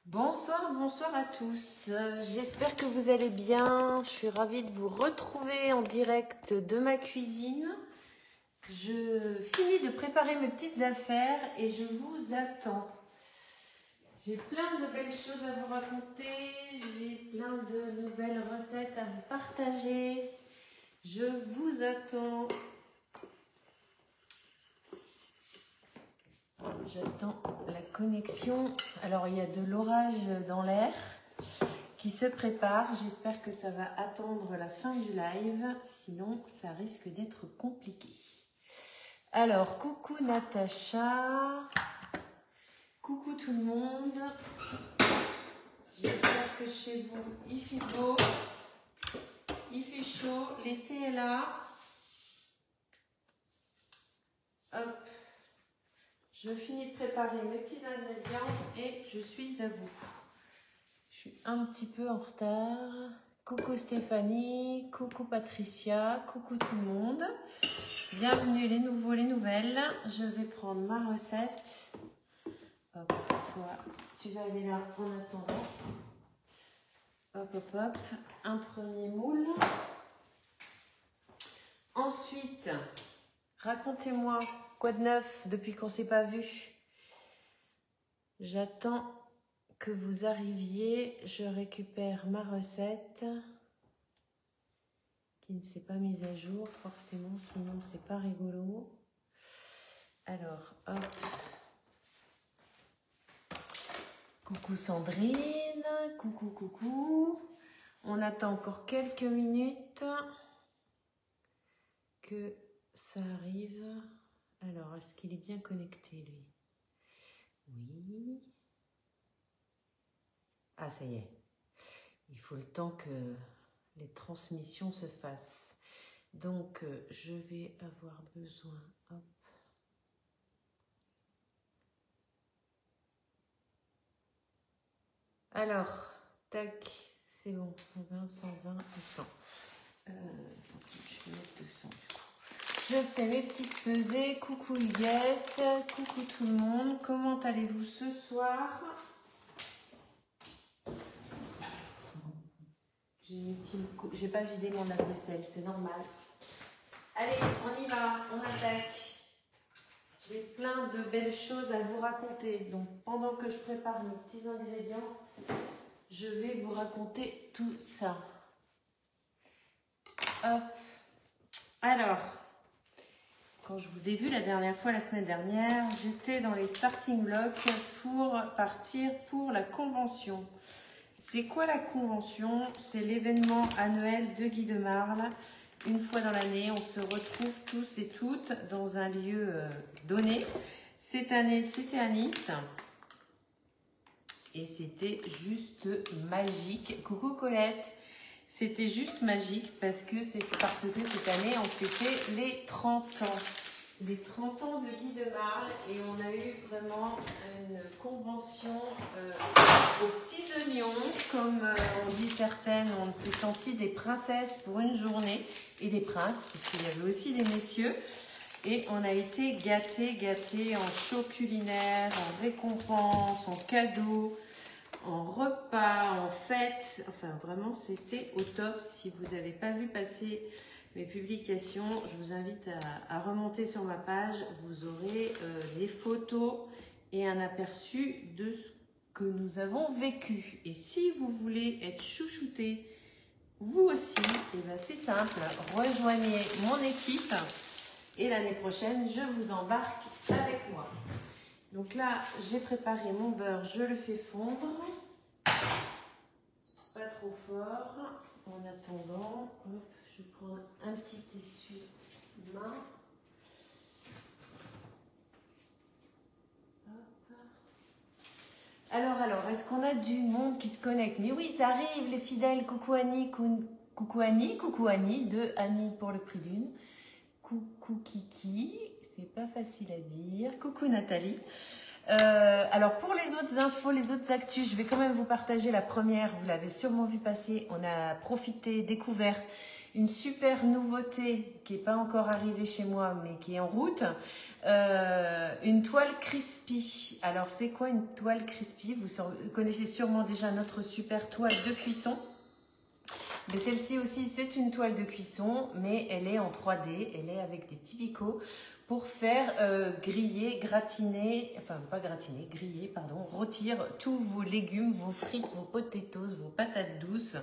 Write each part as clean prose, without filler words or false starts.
Bonsoir, bonsoir à tous. J'espère que vous allez bien. Je suis ravie de vous retrouver en direct de ma cuisine. Je finis de préparer mes petites affaires et je vous attends. J'ai plein de belles choses à vous raconter. J'ai plein de nouvelles recettes à vous partager. Je vous attends. J'attends la connexion. Alors, il y a de l'orage dans l'air qui se prépare. J'espère que ça va attendre la fin du live. Sinon, ça risque d'être compliqué. Alors, coucou Natacha. Coucou tout le monde. J'espère que chez vous, il fait beau. Il fait chaud. L'été est là. Hop. Je finis de préparer mes petits ingrédients et je suis à vous. Je suis un petit peu en retard. Coucou Stéphanie, coucou Patricia, coucou tout le monde. Bienvenue les nouveaux, les nouvelles. Je vais prendre ma recette. Hop, toi, tu vas aller là en attendant. Hop, hop, hop. Un premier moule. Ensuite, racontez-moi. Quoi de neuf depuis qu'on ne s'est pas vu? J'attends que vous arriviez. Je récupère ma recette qui ne s'est pas mise à jour forcément, sinon c'est pas rigolo. Alors, hop. Coucou Sandrine, coucou, coucou. On attend encore quelques minutes que ça arrive. Alors, est-ce qu'il est bien connecté, lui? Oui. Ah, ça y est. Il faut le temps que les transmissions se fassent. Donc, je vais avoir besoin... Hop. Alors, tac, c'est bon. 120, 120 et 100. Je vais mettre 200 du coup. Je fais mes petites pesées. Coucou Huguette, coucou tout le monde. Comment allez-vous ce soir? J'ai pas vidé mon lave-vaisselle, c'est normal. Allez, on y va, on attaque. J'ai plein de belles choses à vous raconter. Donc pendant que je prépare mes petits ingrédients, je vais vous raconter tout ça. Hop. Alors... Quand je vous ai vu la dernière fois, la semaine dernière, j'étais dans les starting blocks pour partir pour la convention. C'est quoi la convention? C'est l'événement annuel de Guy de Marle. Une fois dans l'année, on se retrouve tous et toutes dans un lieu donné. Cette année, c'était à Nice. Et c'était juste magique. Coucou Colette. C'était juste magique parce que cette année, on fêtait les 30 ans. Les 30 ans de Guy de Marle et on a eu vraiment une convention aux petits oignons. Comme on dit certaines, on s'est senti des princesses pour une journée et des princes, parce qu'il y avait aussi des messieurs. Et on a été gâtés en show culinaire, en récompense, en cadeaux, en repas, en fête, enfin vraiment c'était au top. Si vous n'avez pas vu passer mes publications, je vous invite à remonter sur ma page, vous aurez des photos et un aperçu de ce que nous avons vécu. Et si vous voulez être chouchouté, vous aussi, et ben c'est simple, rejoignez mon équipe et l'année prochaine je vous embarque avec moi. Donc là, j'ai préparé mon beurre, je le fais fondre. Pas trop fort. En attendant, hop, je prends un petit essuie-main. Alors, est-ce qu'on a du monde qui se connecte? Mais oui, ça arrive, les fidèles. Coucou Annie, coucou Annie, de Annie pour le prix d'une. Coucou Kiki, c'est pas facile à dire. Coucou Nathalie. Alors pour les autres infos, les autres actus, je vais quand même vous partager la première. Vous l'avez sûrement vu passer. On a profité, découvert Une super nouveauté qui n'est pas encore arrivée chez moi, mais qui est en route. Une toile crispy. Alors, c'est quoi une toile crispy? Vous connaissez sûrement déjà notre super toile de cuisson. Mais celle-ci aussi, c'est une toile de cuisson, mais elle est en 3D. Elle est avec des petits picots pour faire griller, gratiner, enfin pas gratiner, griller, pardon, rôtir tous vos légumes, vos frites, vos potatoes, vos patates douces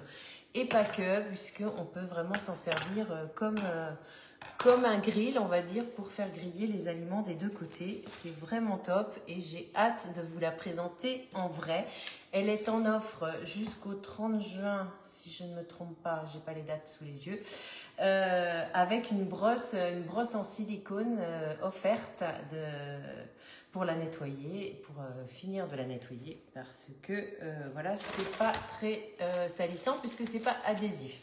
et pas que, puisqu'on peut vraiment s'en servir comme un grill, on va dire, pour faire griller les aliments des deux côtés. C'est vraiment top et j'ai hâte de vous la présenter en vrai. Elle est en offre jusqu'au 30 juin, si je ne me trompe pas, j'ai pas les dates sous les yeux, avec une brosse en silicone offerte pour la nettoyer, pour finir de la nettoyer, parce que voilà, c'est pas très salissant puisque c'est pas adhésif.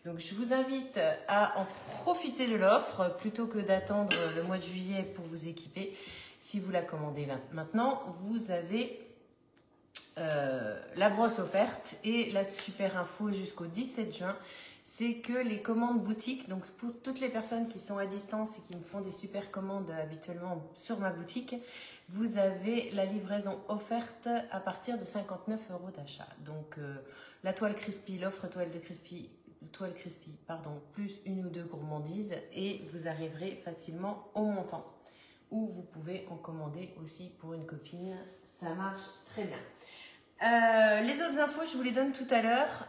Donc je vous invite à en profiter de l'offre plutôt que d'attendre le mois de juillet pour vous équiper. Si vous la commandez maintenant, vous avez la brosse offerte et la super info jusqu'au 17 juin. C'est que les commandes boutiques, donc pour toutes les personnes qui sont à distance et qui me font des super commandes habituellement sur ma boutique, vous avez la livraison offerte à partir de 59 € d'achat. Donc la toile crispy, l'offre toile crispy, pardon, plus une ou deux gourmandises et vous arriverez facilement au montant. Ou vous pouvez en commander aussi pour une copine, ça marche très bien. Les autres infos, je vous les donne tout à l'heure.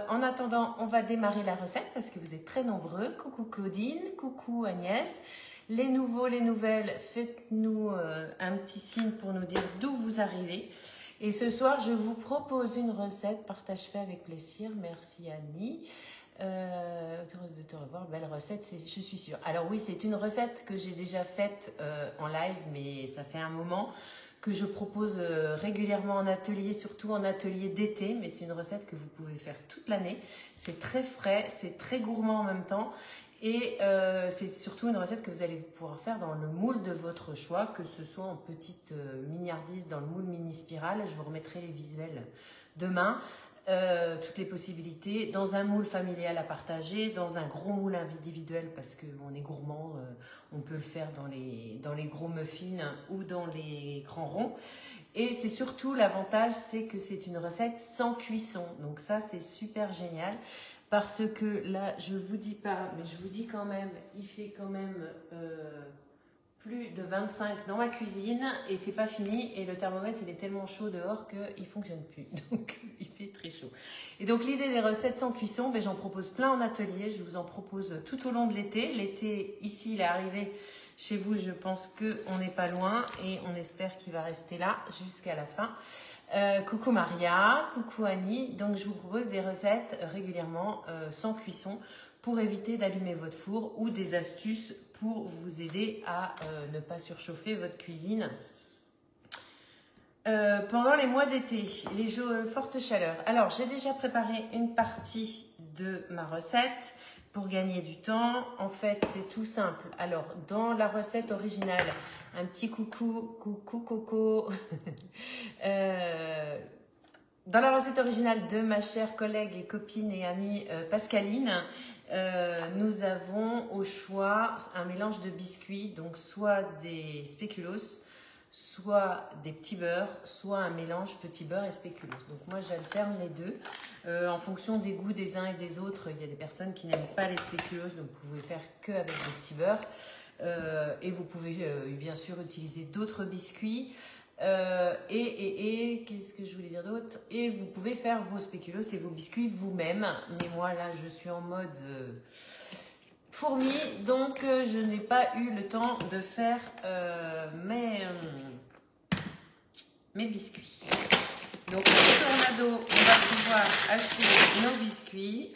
En attendant, on va démarrer la recette parce que vous êtes très nombreux. Coucou Claudine, coucou Agnès. Les nouveaux, les nouvelles, faites-nous un petit signe pour nous dire d'où vous arrivez. Et ce soir, je vous propose une recette, partage fait avec plaisir. Merci Annie. Heureuse de te revoir, belle recette, je suis sûre. Alors oui, c'est une recette que j'ai déjà faite en live, mais ça fait un moment, que je propose régulièrement en atelier, surtout en atelier d'été, mais c'est une recette que vous pouvez faire toute l'année. C'est très frais, c'est très gourmand en même temps, et c'est surtout une recette que vous allez pouvoir faire dans le moule de votre choix, que ce soit en petite mignardise dans le moule mini spirale. Je vous remettrai les visuels demain. Toutes les possibilités, dans un moule familial à partager, dans un gros moule individuel parce qu'on est gourmand, on peut le faire dans les gros muffins ou dans les grands ronds. Et c'est surtout l'avantage, c'est que c'est une recette sans cuisson. Donc ça, c'est super génial parce que là, je vous dis pas, mais je vous dis quand même, il fait quand même plus de 25 dans ma cuisine et c'est pas fini et le thermomètre il est tellement chaud dehors qu'il fonctionne plus, donc il fait très chaud. Et donc l'idée des recettes sans cuisson, ben, j'en propose plein en atelier, je vous en propose tout au long de l'été. L'été ici il est arrivé, chez vous je pense qu'on n'est pas loin et on espère qu'il va rester là jusqu'à la fin. Coucou Maria, coucou Annie, donc je vous propose des recettes régulièrement sans cuisson pour éviter d'allumer votre four ou des astuces pour vous aider à ne pas surchauffer votre cuisine pendant les mois d'été, les fortes chaleurs. Alors, j'ai déjà préparé une partie de ma recette pour gagner du temps. En fait, c'est tout simple. Alors, dans la recette originale, un petit coucou Coco. Dans la recette originale de ma chère collègue et copine et amie Pascaline, nous avons au choix un mélange de biscuits, donc soit des spéculoos, soit des petits beurres, soit un mélange petit beurre et spéculoos. Donc moi j'alterne les deux en fonction des goûts des uns et des autres. Il y a des personnes qui n'aiment pas les spéculoos, donc vous pouvez faire que avec des petits beurres. Et vous pouvez bien sûr utiliser d'autres biscuits. Qu'est-ce que je voulais dire d'autre? Et vous pouvez faire vos spéculoos et vos biscuits vous-même. Mais moi, là, je suis en mode fourmi, donc je n'ai pas eu le temps de faire mes biscuits. Donc, au tornado, on va pouvoir acheter nos biscuits.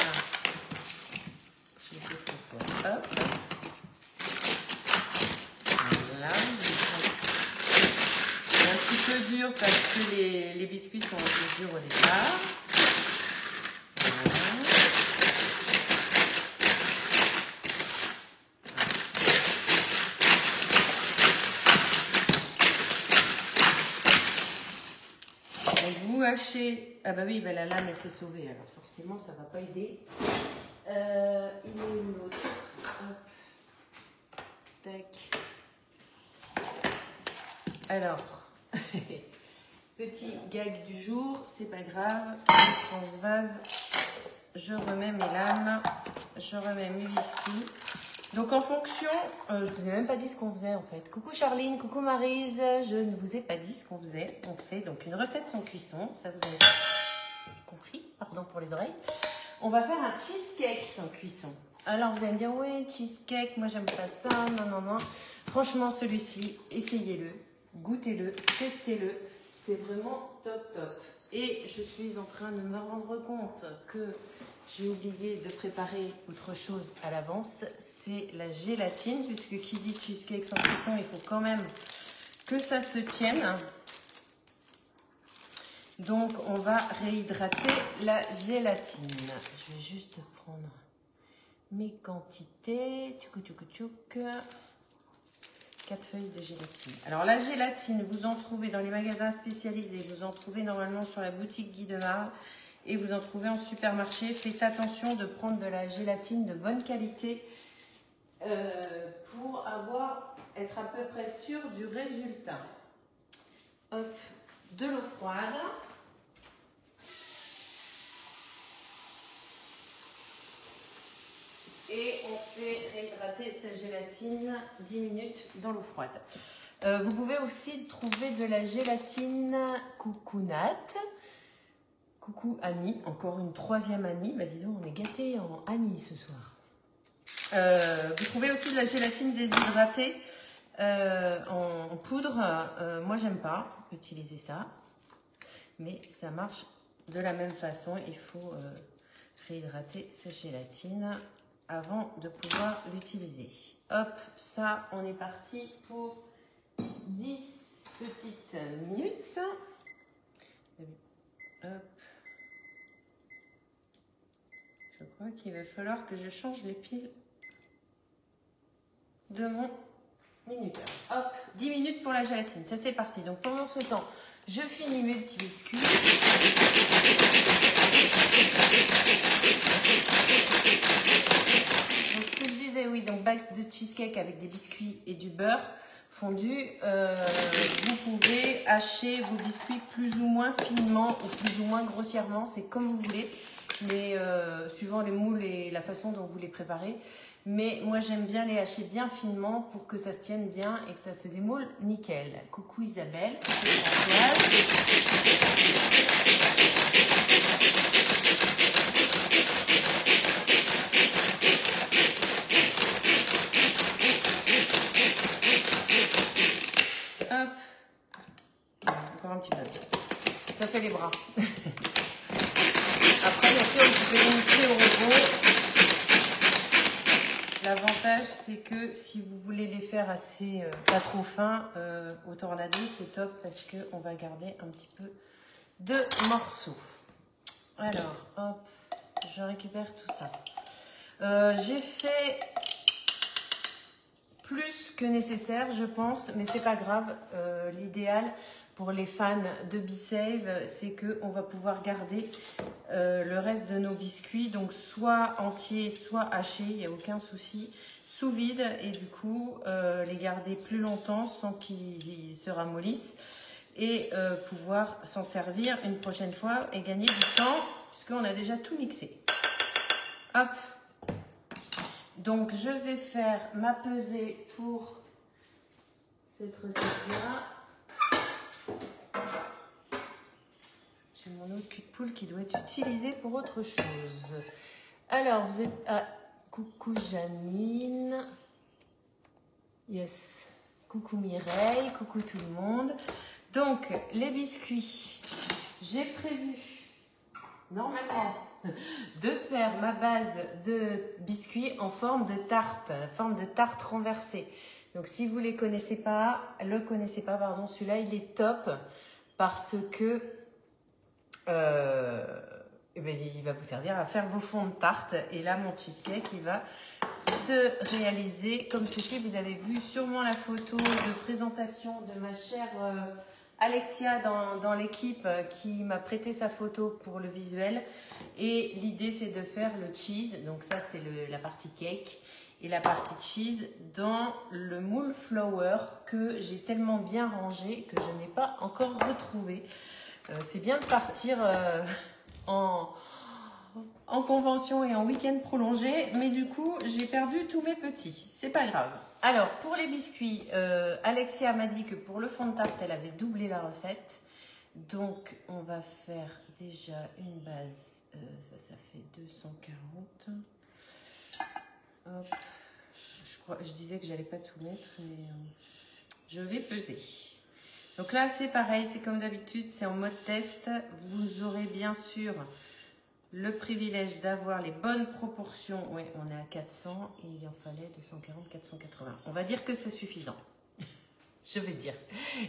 Je fais trop fort. Hop. Voilà. Un petit peu dur parce que les biscuits sont un peu durs au départ. Voilà. Donc vous hachez. Ah bah oui, bah la lame elle s'est sauvée, alors forcément ça va pas aider. Il est où l'autre? Tac. Alors, petit gag du jour, c'est pas grave. Je prends ce vase, je remets mes lames, je remets mes biscuits. Donc en fonction, je vous ai même pas dit ce qu'on faisait en fait. Coucou Charline, coucou Maryse, je ne vous ai pas dit ce qu'on faisait. On fait donc une recette sans cuisson, ça vous avez compris, pardon pour les oreilles. On va faire un cheesecake sans cuisson. Alors vous allez me dire, oui, cheesecake, moi j'aime pas ça, non, non, non. Franchement, celui-ci, essayez-le, goûtez-le, testez-le. C'est vraiment top, top. Et je suis en train de me rendre compte que j'ai oublié de préparer autre chose à l'avance. C'est la gélatine, puisque qui dit cheesecake sans cuisson, il faut quand même que ça se tienne. Donc, on va réhydrater la gélatine. Je vais juste prendre mes quantités. Tchouk, tchouk, tchouk. 4 feuilles de gélatine. Alors, la gélatine, vous en trouvez dans les magasins spécialisés. Vous en trouvez normalement sur la boutique Guy de Marle. Et vous en trouvez en supermarché. Faites attention de prendre de la gélatine de bonne qualité pour être à peu près sûr du résultat. Hop, de l'eau froide. Et on fait réhydrater sa gélatine 10 minutes dans l'eau froide. Vous pouvez aussi trouver de la gélatine Coucounat. Coucou Annie, encore une troisième Annie. Bah dis donc, on est gâtés en Annie ce soir. Vous trouvez aussi de la gélatine déshydratée en poudre. Moi, j'aime pas utiliser ça. Mais ça marche de la même façon. Il faut réhydrater sa gélatine avant de pouvoir l'utiliser. Hop, ça, on est parti pour 10 petites minutes. Hop. Je crois qu'il va falloir que je change les piles de mon minuteur. Hop, 10 minutes pour la gélatine. Ça, c'est parti. Donc, pendant ce temps, je finis mes petits biscuits. Donc, ce que je disais, oui, donc bagues de cheesecake avec des biscuits et du beurre fondu. Vous pouvez hacher vos biscuits plus ou moins finement ou plus ou moins grossièrement. C'est comme vous voulez. Mais suivant les moules et la façon dont vous les préparez. Mais moi, j'aime bien les hacher bien finement pour que ça se tienne bien et que ça se démoule nickel. Coucou Isabelle, coucou Françoise. Hop. Encore un petit peu. Ça fait les bras. Après, bien sûr, vous pouvez limiter au robot. L'avantage, c'est que si vous voulez les faire assez pas trop fins, au tornado, c'est top parce qu'on va garder un petit peu de morceaux. Alors, hop, je récupère tout ça. J'ai fait plus que nécessaire, je pense, mais c'est pas grave. L'idéal pour les fans de B-Save, c'est qu'on va pouvoir garder le reste de nos biscuits, donc soit entiers, soit hachés, il n'y a aucun souci, sous vide, et du coup les garder plus longtemps sans qu'ils se ramollissent et pouvoir s'en servir une prochaine fois et gagner du temps puisqu'on a déjà tout mixé. Hop. Donc je vais faire ma pesée pour cette recette-là. J'ai mon autre cul de poule qui doit être utilisé pour autre chose. Alors, vous êtes... Ah, coucou Janine. Yes. Coucou Mireille. Coucou tout le monde. Donc, les biscuits. J'ai prévu, normalement, de faire ma base de biscuits en forme de tarte renversée. Donc, si vous ne le connaissez pas, celui-là, il est top parce que eh bien, il va vous servir à faire vos fonds de tarte. Et là, mon cheesecake, il va se réaliser comme ceci. Vous avez vu sûrement la photo de présentation de ma chère Alexia dans l'équipe qui m'a prêté sa photo pour le visuel. Et l'idée, c'est de faire le cheese. Donc ça, c'est la partie cake. Et la partie cheese dans le moule flower que j'ai tellement bien rangé que je n'ai pas encore retrouvé. C'est bien de partir en convention et en week-end prolongé, mais du coup j'ai perdu tous mes petits, c'est pas grave. Alors pour les biscuits, Alexia m'a dit que pour le fond de tarte elle avait doublé la recette, donc on va faire déjà une base, ça fait 240. Hop. Je disais que j'allais pas tout mettre, mais je vais peser. Donc là c'est pareil, c'est comme d'habitude, c'est en mode test. Vous aurez bien sûr le privilège d'avoir les bonnes proportions. Oui, on est à 400 et il en fallait 240, 480. On va dire que c'est suffisant. Je vais dire.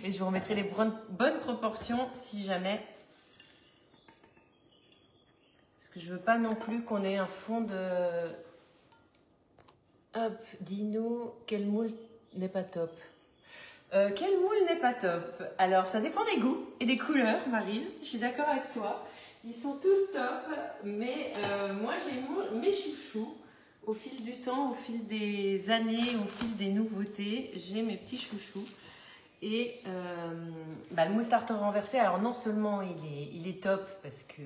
Et je vous remettrai les bonnes proportions si jamais. Parce que je veux pas non plus qu'on ait un fond de... Hop, dis-nous quel moule n'est pas top. Quel moule n'est pas top? Alors, ça dépend des goûts et des couleurs, Maryse. Je suis d'accord avec toi. Ils sont tous top, mais moi, j'ai mes chouchous. Au fil du temps, au fil des années, au fil des nouveautés, j'ai mes petits chouchous. Et le moule tarte renversé, alors non seulement il est top parce que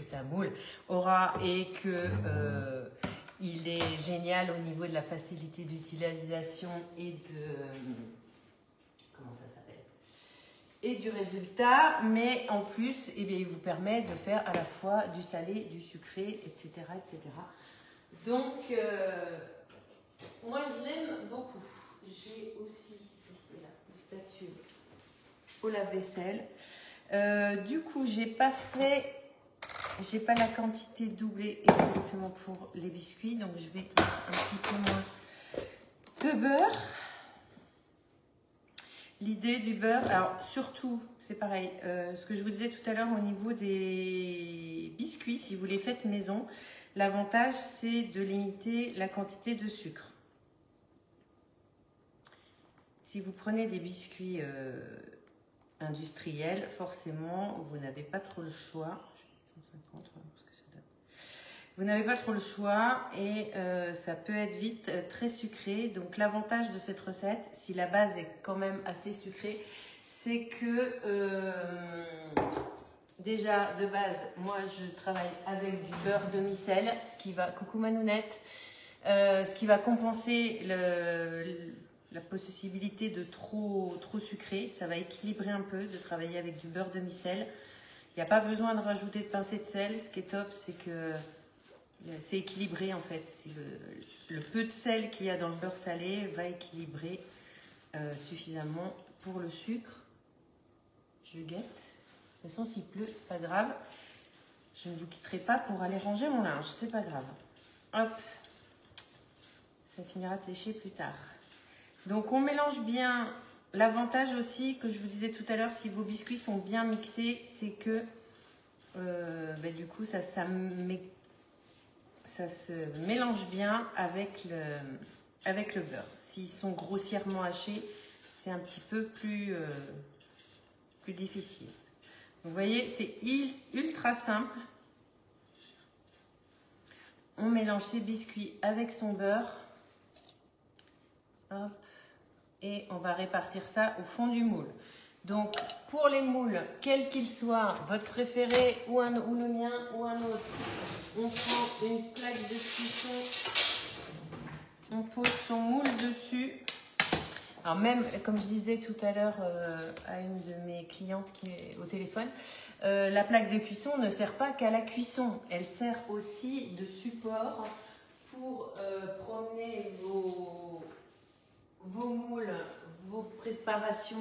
c'est un moule aura et que... il est génial au niveau de la facilité d'utilisation et de... Comment ça s'appelle? Et du résultat, mais en plus, eh bien, il vous permet de faire à la fois du salé, du sucré, etc. etc. Donc, moi, je l'aime beaucoup. J'ai aussi, c'est là, une spatule au lave-vaisselle. Du coup, j'ai pas la quantité doublée exactement pour les biscuits, donc je vais mettre un petit peu moins de beurre. L'idée du beurre, alors surtout, c'est pareil, ce que je vous disais tout à l'heure au niveau des biscuits, si vous les faites maison, l'avantage c'est de limiter la quantité de sucre. Si vous prenez des biscuits industriels, forcément, vous n'avez pas trop le choix. 150, parce que ça donne. Vous n'avez pas trop le choix et ça peut être vite très sucré. Donc l'avantage de cette recette, si la base est quand même assez sucrée, c'est que déjà de base, moi je travaille avec du beurre demi-sel, ce qui va, coucou Manounette, ce qui va compenser la possibilité de trop sucré. Ça va équilibrer un peu de travailler avec du beurre demi-sel. Il n'y a pas besoin de rajouter de pincée de sel. Ce qui est top, c'est que c'est équilibré en fait. Le peu de sel qu'il y a dans le beurre salé va équilibrer suffisamment pour le sucre. Je guette. De toute façon, s'il pleut, c'est pas grave. Je ne vous quitterai pas pour aller ranger mon linge. C'est pas grave. Hop. Ça finira de sécher plus tard. Donc, on mélange bien. L'avantage aussi, que je vous disais tout à l'heure, si vos biscuits sont bien mixés, c'est que du coup, ça se mélange bien avec le beurre. S'ils sont grossièrement hachés, c'est un petit peu plus difficile. Vous voyez, c'est ultra simple. On mélange ses biscuits avec son beurre. Hop. Et on va répartir ça au fond du moule. Donc, pour les moules, quels qu'ils soient, votre préféré ou le mien ou un autre, on prend une plaque de cuisson, on pose son moule dessus. Alors même, comme je disais tout à l'heure à une de mes clientes qui est au téléphone, la plaque de cuisson ne sert pas qu'à la cuisson. Elle sert aussi de support pour promener vos moules, vos préparations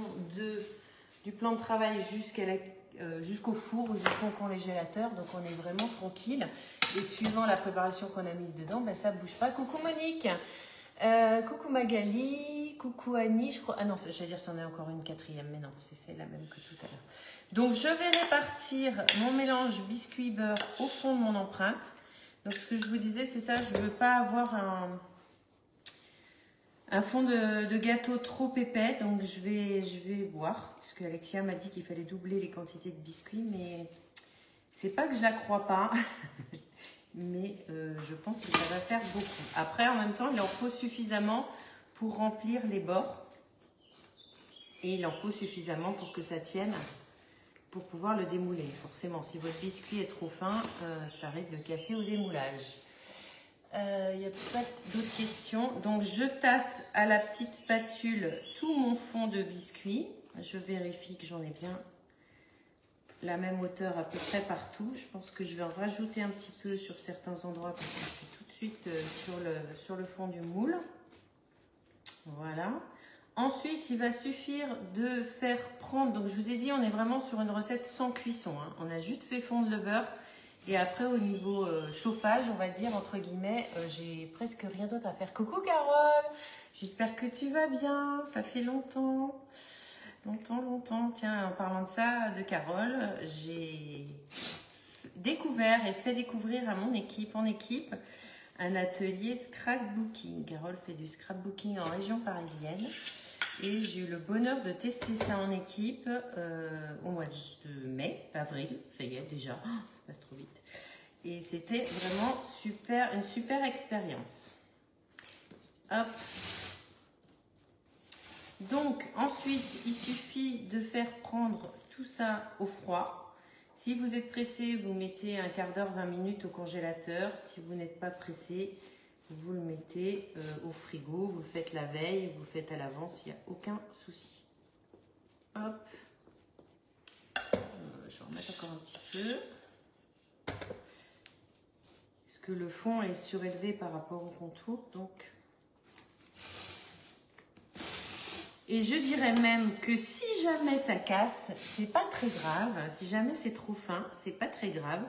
du plan de travail jusqu'au four ou jusqu'au congélateur. Donc on est vraiment tranquille. Et suivant la préparation qu'on a mise dedans, ben, ça ne bouge pas. Coucou Monique, coucou Magali, coucou Annie. Je crois... Ah non, j'allais dire c'en est encore une quatrième, mais non, c'est la même que tout à l'heure. Donc je vais répartir mon mélange biscuit-beurre au fond de mon empreinte. Donc ce que je vous disais, c'est ça, je ne veux pas avoir un fond de gâteau trop épais, donc je vais voir, parce qu'Alexia m'a dit qu'il fallait doubler les quantités de biscuits, mais c'est pas que je la crois pas, mais je pense que ça va faire beaucoup. Après, en même temps, il en faut suffisamment pour remplir les bords, et il en faut suffisamment pour que ça tienne, pour pouvoir le démouler. Forcément, si votre biscuit est trop fin, ça risque de casser au démoulage. Il n'y a pas d'autres questions. Donc, je tasse à la petite spatule tout mon fond de biscuit. Je vérifie que j'en ai bien la même hauteur à peu près partout. Je pense que je vais en rajouter un petit peu sur certains endroits parce que je suis tout de suite sur le fond du moule. Voilà. Ensuite, il va suffire de faire prendre... Donc, je vous ai dit, on est vraiment sur une recette sans cuisson, hein. On a juste fait fondre le beurre. Et après, au niveau chauffage, on va dire, entre guillemets, j'ai presque rien d'autre à faire. Coucou Carole, j'espère que tu vas bien. Ça fait longtemps. Longtemps. Tiens, en parlant de ça, de Carole, j'ai découvert et fait découvrir à mon équipe, un atelier scrapbooking. Carole fait du scrapbooking en région parisienne. Et j'ai eu le bonheur de tester ça en équipe au mois de mai, avril, ça y est déjà, ça passe trop vite. Et c'était vraiment une super expérience. Hop. Donc ensuite, il suffit de faire prendre tout ça au froid. Si vous êtes pressé, vous mettez un quart d'heure, 20 minutes au congélateur. Si vous n'êtes pas pressé, vous le mettez au frigo, vous le faites la veille, vous le faites à l'avance, il n'y a aucun souci. Hop. Je vais en remettre encore un petit peu. Parce que le fond est surélevé par rapport au contour, donc. Et je dirais même que si jamais ça casse, c'est pas très grave. Si jamais c'est trop fin, c'est pas très grave.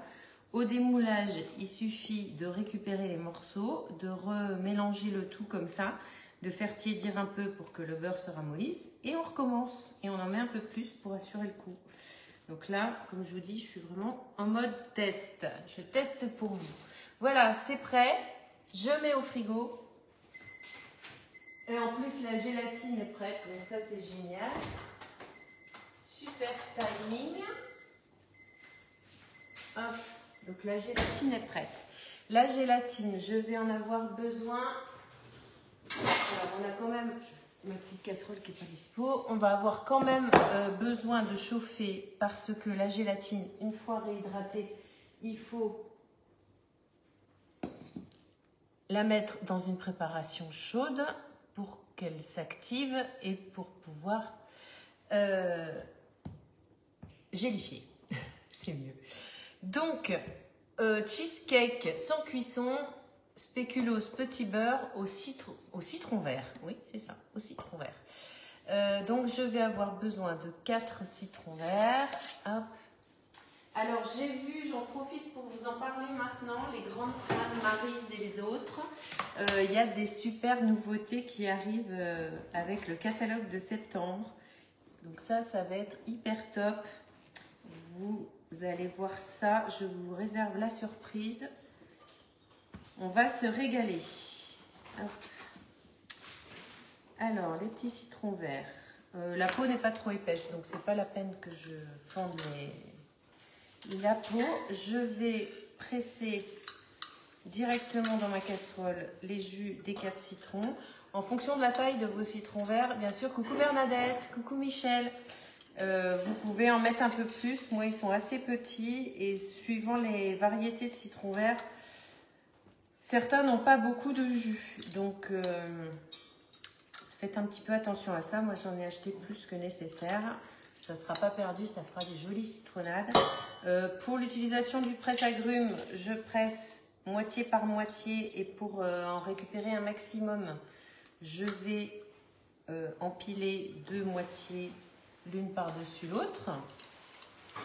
Au démoulage, il suffit de récupérer les morceaux, de remélanger le tout comme ça, de faire tiédir un peu pour que le beurre se ramollisse et on recommence. Et on en met un peu plus pour assurer le coup. Donc là, comme je vous dis, je suis vraiment en mode test. Je teste pour vous. Voilà, c'est prêt. Je mets au frigo. Et en plus, la gélatine est prête. Donc ça, c'est génial. Super timing. Hop. Donc la gélatine est prête. La gélatine, je vais en avoir besoin. Alors on a quand même ma petite casserole qui n'est pas dispo. On va avoir quand même besoin de chauffer parce que la gélatine, une fois réhydratée, il faut la mettre dans une préparation chaude pour qu'elle s'active et pour pouvoir gélifier. C'est mieux. Donc, cheesecake sans cuisson, spéculoos petit beurre au citron vert. Oui, c'est ça, au citron vert. Donc, je vais avoir besoin de 4 citrons verts. Hop. Alors, j'ai vu, j'en profite pour vous en parler maintenant, les grandes fans, Maryse et les autres. Il y a des super nouveautés qui arrivent avec le catalogue de septembre. Donc ça va être hyper top. Vous allez voir ça, je vous réserve la surprise. On va se régaler. Hop. Alors, les petits citrons verts. La peau n'est pas trop épaisse, donc c'est pas la peine que je fende la peau. Je vais presser directement dans ma casserole les jus des 4 citrons. En fonction de la taille de vos citrons verts, bien sûr, coucou Bernadette, coucou Michel. Vous pouvez en mettre un peu plus. Moi, ils sont assez petits et suivant les variétés de citrons verts, certains n'ont pas beaucoup de jus. Donc, faites un petit peu attention à ça. Moi, j'en ai acheté plus que nécessaire. Ça ne sera pas perdu, ça fera des jolies citronnades. Pour l'utilisation du presse-agrumes, je presse moitié par moitié et pour en récupérer un maximum, je vais empiler 2 moitiés l'une par-dessus l'autre.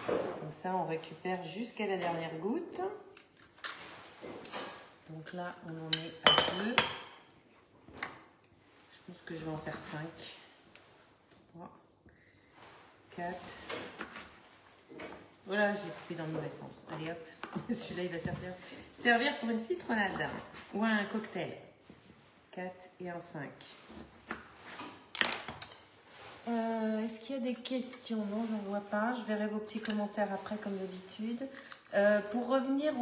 Comme ça, on récupère jusqu'à la dernière goutte. Donc là, on en est à 2. Je pense que je vais en faire 5. 3, 4. Voilà, je l'ai coupé dans le mauvais sens. Allez hop, celui-là, il va servir pour une citronnade ou un cocktail. 4 et un 5. Est-ce qu'il y a des questions? Non, j'en vois pas. Je verrai vos petits commentaires après comme d'habitude. Pour revenir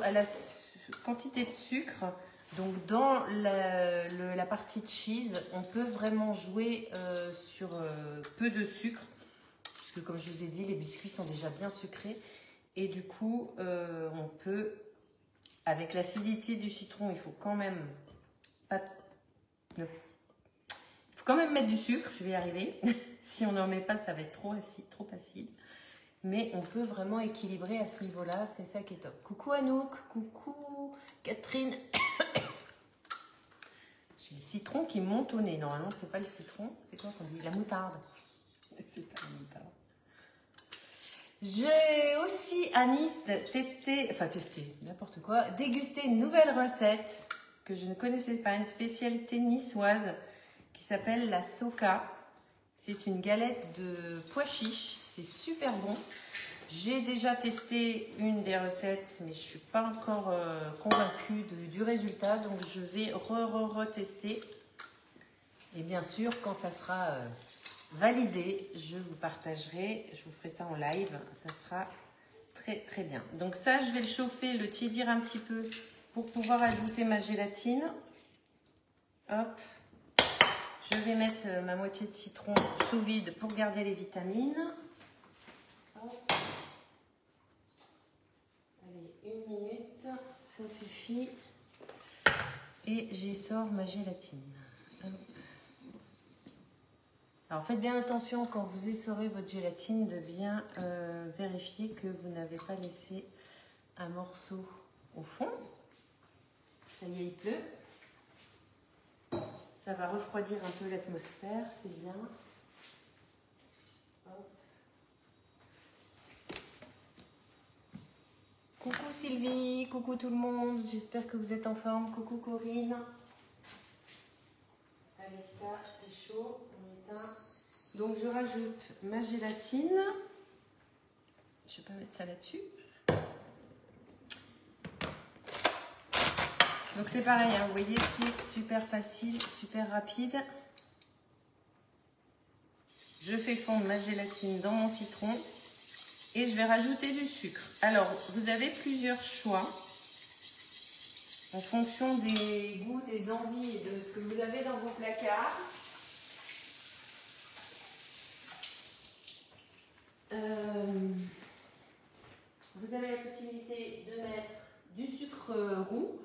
à la quantité de sucre, donc dans la partie cheese, on peut vraiment jouer sur peu de sucre, puisque comme je vous ai dit, les biscuits sont déjà bien sucrés. Et du coup, on peut, avec l'acidité du citron, il faut quand même mettre du sucre, je vais y arriver. Si on n'en met pas, ça va être trop acide. Mais on peut vraiment équilibrer à ce niveau-là, c'est ça qui est top. Coucou Anouk, coucou Catherine. J'ai le citron qui monte au nez. Normalement, c'est pas le citron, c'est quoi qu'on dit? La moutarde. C'est pas la moutarde. J'ai aussi à Nice testé, n'importe quoi, dégusté une nouvelle recette que je ne connaissais pas, une spécialité niçoise qui s'appelle la soca. C'est une galette de pois chiches, c'est super bon. J'ai déjà testé une des recettes, mais je ne suis pas encore convaincue du résultat, donc je vais retester. Et bien sûr, quand ça sera validé, je vous partagerai, je vous ferai ça en live, ça sera très très bien. Donc ça, je vais le chauffer, le tiédir un petit peu pour pouvoir ajouter ma gélatine. Hop. Je vais mettre ma moitié de citron sous vide pour garder les vitamines. Hop. Allez, 1 minute, ça suffit. Et j'y sors ma gélatine. Hop. Alors faites bien attention quand vous essorez votre gélatine de bien vérifier que vous n'avez pas laissé un morceau au fond. Ça y est, il pleut. Ça va refroidir un peu l'atmosphère, c'est bien. Hop. Coucou Sylvie, coucou tout le monde, j'espère que vous êtes en forme. Coucou Corinne. Allez, ça, c'est chaud, on éteint. Donc je rajoute ma gélatine. Je vais pas mettre ça là-dessus. Donc c'est pareil, hein, vous voyez, c'est super facile, super rapide. Je fais fondre ma gélatine dans mon citron et je vais rajouter du sucre. Alors, vous avez plusieurs choix en fonction des goûts, des envies et de ce que vous avez dans vos placards. Vous avez la possibilité de mettre du sucre roux,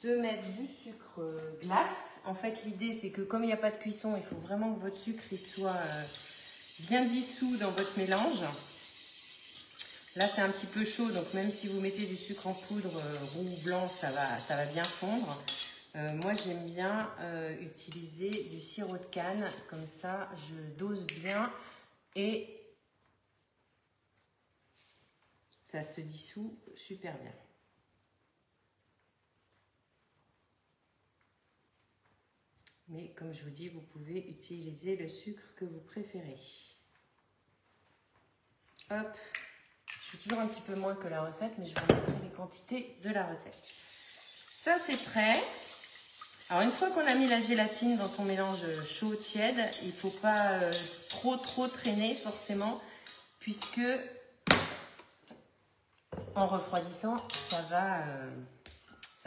de mettre du sucre glace. En fait, l'idée, c'est que comme il n'y a pas de cuisson, il faut vraiment que votre sucre il soit bien dissous dans votre mélange. Là, c'est un petit peu chaud, donc même si vous mettez du sucre en poudre roux ou blanc, ça va bien fondre. Moi, j'aime bien utiliser du sirop de canne. Comme ça, je dose bien et ça se dissout super bien. Mais comme je vous dis, vous pouvez utiliser le sucre que vous préférez. Hop, je suis toujours un petit peu moins que la recette, mais je vous mettrai les quantités de la recette. Ça, c'est prêt. Alors, une fois qu'on a mis la gélatine dans son mélange chaud, tiède, il ne faut pas trop traîner forcément, puisque en refroidissant, ça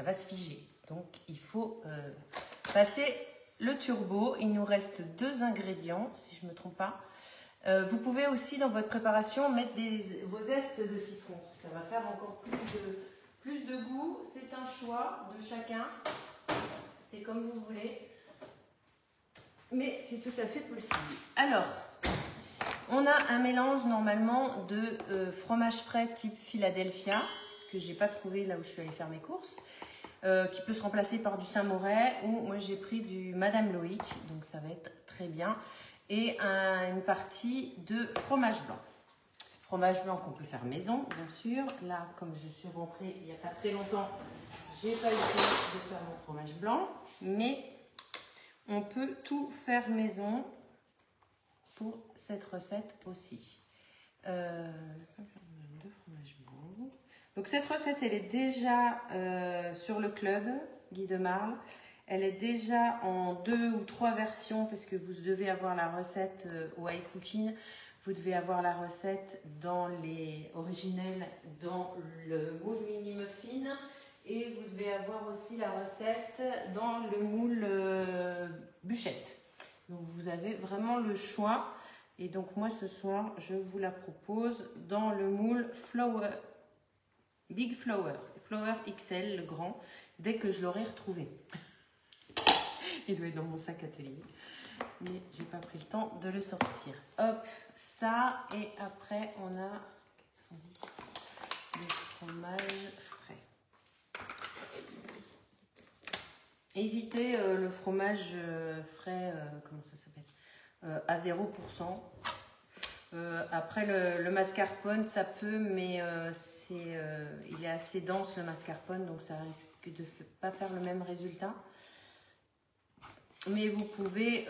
va se figer. Donc, il faut passer le turbo. Il nous reste 2 ingrédients, si je ne me trompe pas. Vous pouvez aussi, dans votre préparation, mettre vos zestes de citron. Ça va faire encore plus de goût. C'est un choix de chacun. C'est comme vous voulez. Mais c'est tout à fait possible. Alors, on a un mélange normalement de fromage frais type Philadelphia, que je n'ai pas trouvé là où je suis allée faire mes courses. Qui peut se remplacer par du Saint-Moré, ou moi j'ai pris du Madame Loïc, donc ça va être très bien, et une partie de fromage blanc. Fromage blanc qu'on peut faire maison, bien sûr. Là, comme je suis rentrée il n'y a pas très longtemps, j'ai pas eu le temps de faire mon fromage blanc, mais on peut tout faire maison pour cette recette aussi. De fromage blanc. Donc cette recette, elle est déjà sur le club Guy de Marle. Elle est déjà en 2 ou 3 versions parce que vous devez avoir la recette au iCooking. Vous devez avoir la recette dans les originels dans le moule mini muffin. Et vous devez avoir aussi la recette dans le moule bûchette. Donc vous avez vraiment le choix. Et donc moi ce soir, je vous la propose dans le moule Flower, Big Flower, Flower XL, le grand, dès que je l'aurai retrouvé. Il doit être dans mon sac atelier. Mais j'ai pas pris le temps de le sortir. Hop, ça. Et après, on a 410 du fromage frais. Évitez le fromage frais, comment ça s'appelle, à 0%. Après, le mascarpone, ça peut, mais il est assez dense, le mascarpone, donc ça risque de ne pas faire le même résultat. Mais vous pouvez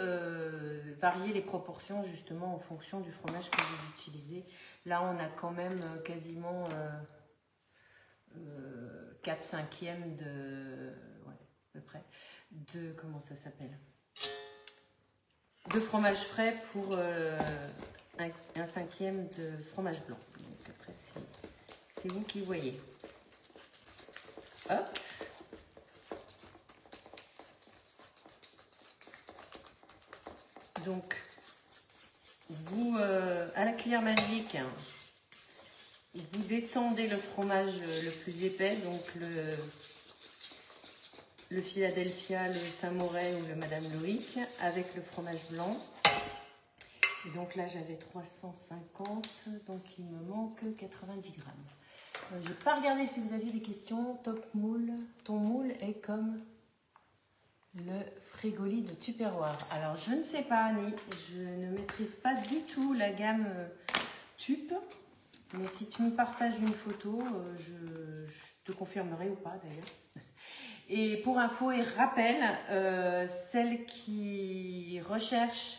varier les proportions justement en fonction du fromage que vous utilisez. Là, on a quand même quasiment 4/5 de... Ouais, à peu près. De... Comment ça s'appelle? De fromage frais pour un 5e de fromage blanc. Donc après, c'est vous qui voyez. Hop. Donc, vous, à la cuillère magique, vous détendez le fromage le plus épais, donc le Philadelphia, le Saint-Morel ou le Madame Loïc, avec le fromage blanc. Et donc là, j'avais 350, donc il me manque 90 grammes. Je n'ai pas regardé si vous aviez des questions. Top moule, ton moule est comme le frigoli de Tupperware. Alors, je ne sais pas, Annie, je ne maîtrise pas du tout la gamme Tup, mais si tu me partages une photo, je te confirmerai ou pas d'ailleurs. Et pour info et rappel, celles qui recherchent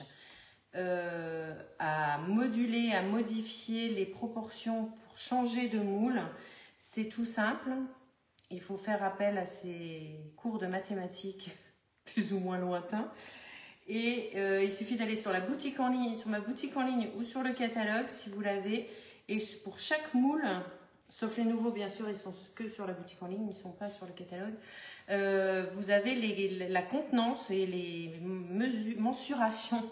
à moduler, à modifier les proportions pour changer de moule, c'est tout simple. Il faut faire appel à ces cours de mathématiques plus ou moins lointains. Et il suffit d'aller sur la boutique en ligne, sur ma boutique en ligne ou sur le catalogue si vous l'avez. Et pour chaque moule, sauf les nouveaux bien sûr, ils sont que sur la boutique en ligne, ils ne sont pas sur le catalogue. Vous avez la contenance et les mensurations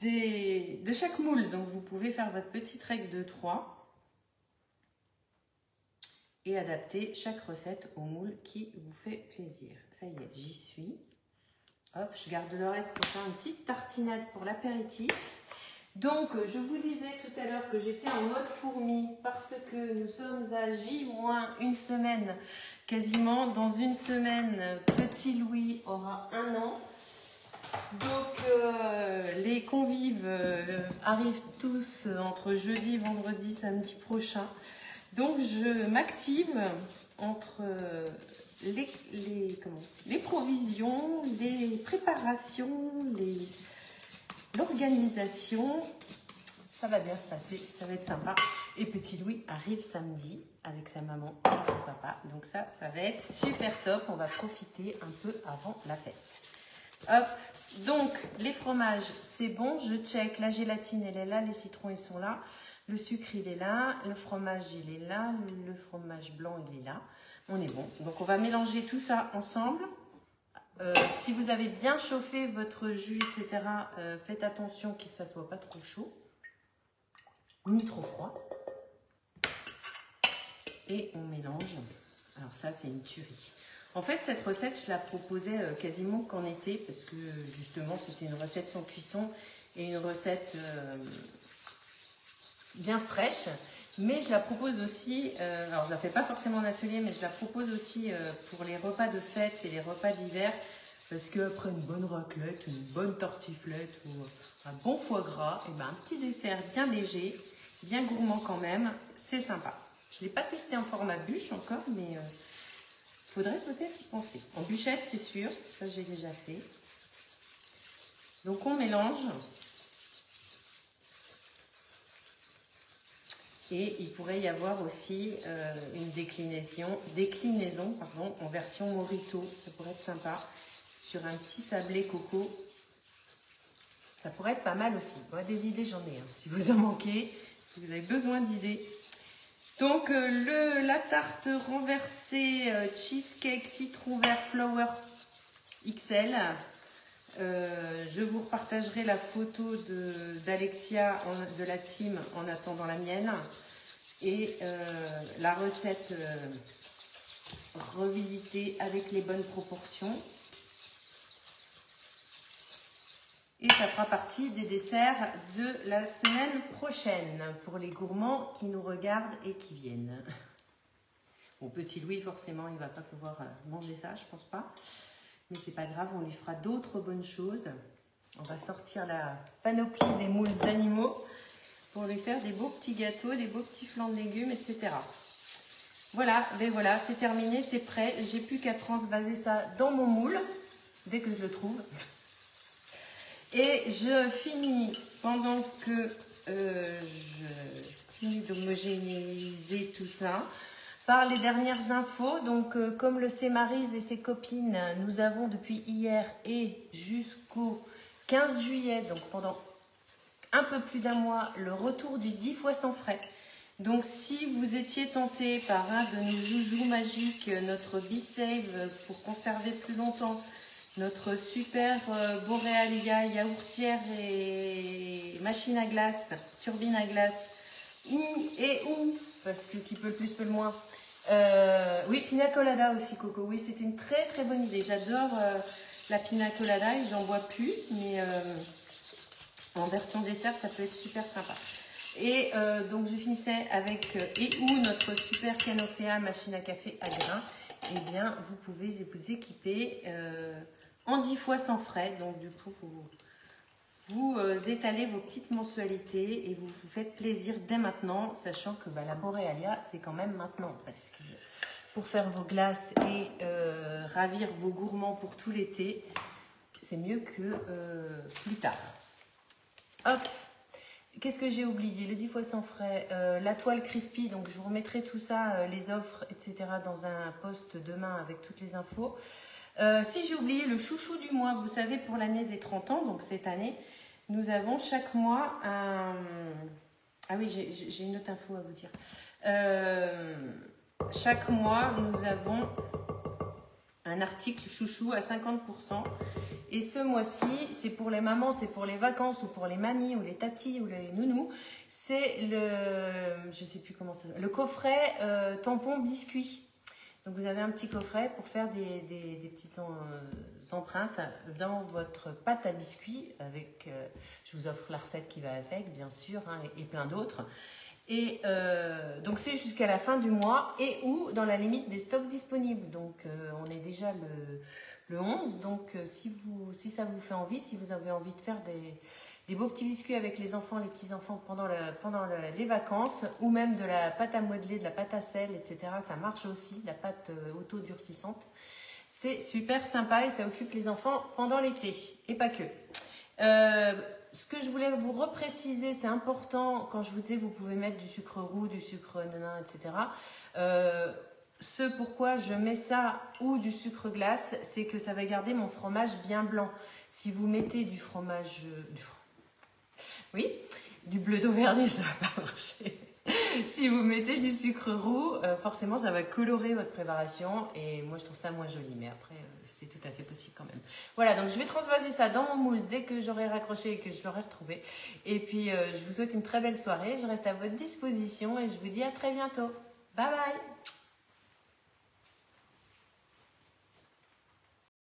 de chaque moule. Donc vous pouvez faire votre petite règle de 3 et adapter chaque recette au moule qui vous fait plaisir. Ça y est, j'y suis. Hop, je garde le reste pour faire une petite tartinade pour l'apéritif. Donc, je vous disais tout à l'heure que j'étais en mode fourmi parce que nous sommes à J-1 semaine. Quasiment dans une semaine, petit Louis aura 1 an. Donc, les convives arrivent tous entre jeudi, vendredi, samedi prochain. Donc, je m'active entre les provisions, les préparations, l'organisation. Ça va bien se passer, ça va être sympa. Et petit Louis arrive samedi avec sa maman et son papa. Donc ça va être super top. On va profiter un peu avant la fête. Hop, donc les fromages, c'est bon. Je check, la gélatine, elle est là. Les citrons, ils sont là. Le sucre, il est là. Le fromage, il est là. Le fromage blanc, il est là. On est bon. Donc on va mélanger tout ça ensemble. Si vous avez bien chauffé votre jus, etc., faites attention que ça ne soit pas trop chaud, ni trop froid. Et on mélange. Alors ça, c'est une tuerie. En fait, cette recette, je la proposais quasiment qu'en été, parce que justement, c'était une recette sans cuisson et une recette bien fraîche. Mais je la propose aussi, alors je la fais pas forcément en atelier, mais je la propose aussi pour les repas de fête et les repas d'hiver, parce qu'après une bonne raclette, une bonne tartiflette ou un bon foie gras, et ben un petit dessert bien léger, bien gourmand quand même, c'est sympa. Je ne l'ai pas testé en format bûche encore, mais faudrait peut-être y penser. En bûchette, c'est sûr, ça j'ai déjà fait. Donc on mélange. Et il pourrait y avoir aussi une déclinaison en version Mojito. Ça pourrait être sympa. Sur un petit sablé coco. Ça pourrait être pas mal aussi. Moi, des idées, j'en ai. Hein. Si vous en manquez, si vous avez besoin d'idées. Donc, la tarte renversée cheesecake citron vert flower XL. Je vous repartagerai la photo d'Alexia de la team en attendant la mienne. Et la recette revisitée avec les bonnes proportions. Et ça fera partie des desserts de la semaine prochaine pour les gourmands qui nous regardent et qui viennent. Bon, petit Louis, forcément, il ne va pas pouvoir manger ça, je pense pas. Mais c'est pas grave, on lui fera d'autres bonnes choses. On va sortir la panoplie des moules animaux pour lui faire des beaux petits gâteaux, des beaux petits flancs de légumes, etc. Voilà, ben voilà, c'est terminé, c'est prêt. J'ai plus qu'à transvaser ça dans mon moule, dès que je le trouve. Et je finis, pendant que je finis d'homogénéiser tout ça, par les dernières infos. Donc, comme le sait Maryse et ses copines, nous avons depuis hier et jusqu'au 15 juillet, donc pendant un peu plus d'un mois, le retour du 10 fois sans frais. Donc, si vous étiez tenté par un de nos joujoux magiques, notre B-Save pour conserver plus longtemps, notre super Borealia yaourtière et machine à glace, turbine à glace, ou, parce que qui peut le plus peut le moins. Oui, pina colada aussi, Coco. Oui, c'était une très très bonne idée. J'adore la pina colada et j'en bois plus, mais en version dessert, ça peut être super sympa. Et donc, je finissais avec notre super Canofea machine à café à grains. Eh bien, vous pouvez vous équiper en 10 fois sans frais. Donc, du coup, vous étalez vos petites mensualités et vous vous faites plaisir dès maintenant, sachant que la Borealia, c'est quand même maintenant. Parce que pour faire vos glaces et ravir vos gourmands pour tout l'été, c'est mieux que plus tard. Hop! Qu'est-ce que j'ai oublié? Le 10 fois sans frais, la toile crispy, donc je vous remettrai tout ça, les offres, etc. dans un post demain avec toutes les infos. Si j'ai oublié le chouchou du mois, vous savez, pour l'année des 30 ans, donc cette année, nous avons chaque mois un... Ah oui, j'ai une autre info à vous dire. Chaque mois, nous avons un article chouchou à 50%. Et ce mois-ci, c'est pour les mamans, c'est pour les vacances, ou pour les mamies, ou les tatis, ou les nounous. C'est le, je sais plus comment ça s'appelle, le coffret tampon biscuit. Donc vous avez un petit coffret pour faire des petites empreintes dans votre pâte à biscuits. Avec, je vous offre la recette qui va avec, bien sûr, hein, et plein d'autres. Et donc c'est jusqu'à la fin du mois et ou dans la limite des stocks disponibles. Donc on est déjà le 11, donc si ça vous fait envie, si vous avez envie de faire des beaux petits biscuits avec les enfants, les petits-enfants pendant les vacances, ou même de la pâte à modeler, de la pâte à sel, etc., ça marche aussi, la pâte auto-durcissante. C'est super sympa et ça occupe les enfants pendant l'été, et pas que. Ce que je voulais vous repréciser, c'est important, quand je vous disais vous pouvez mettre du sucre roux, du sucre nanan, etc., ce pourquoi je mets ça ou du sucre glace, c'est que ça va garder mon fromage bien blanc. Si vous mettez du fromage... Oui, du bleu d'Auvergne, ça va pas marcher. Si vous mettez du sucre roux, forcément, ça va colorer votre préparation. Et moi, je trouve ça moins joli. Mais après, c'est tout à fait possible quand même. Voilà, donc je vais transvaser ça dans mon moule dès que j'aurai raccroché et que je l'aurai retrouvé. Et puis, je vous souhaite une très belle soirée. Je reste à votre disposition et je vous dis à très bientôt. Bye bye!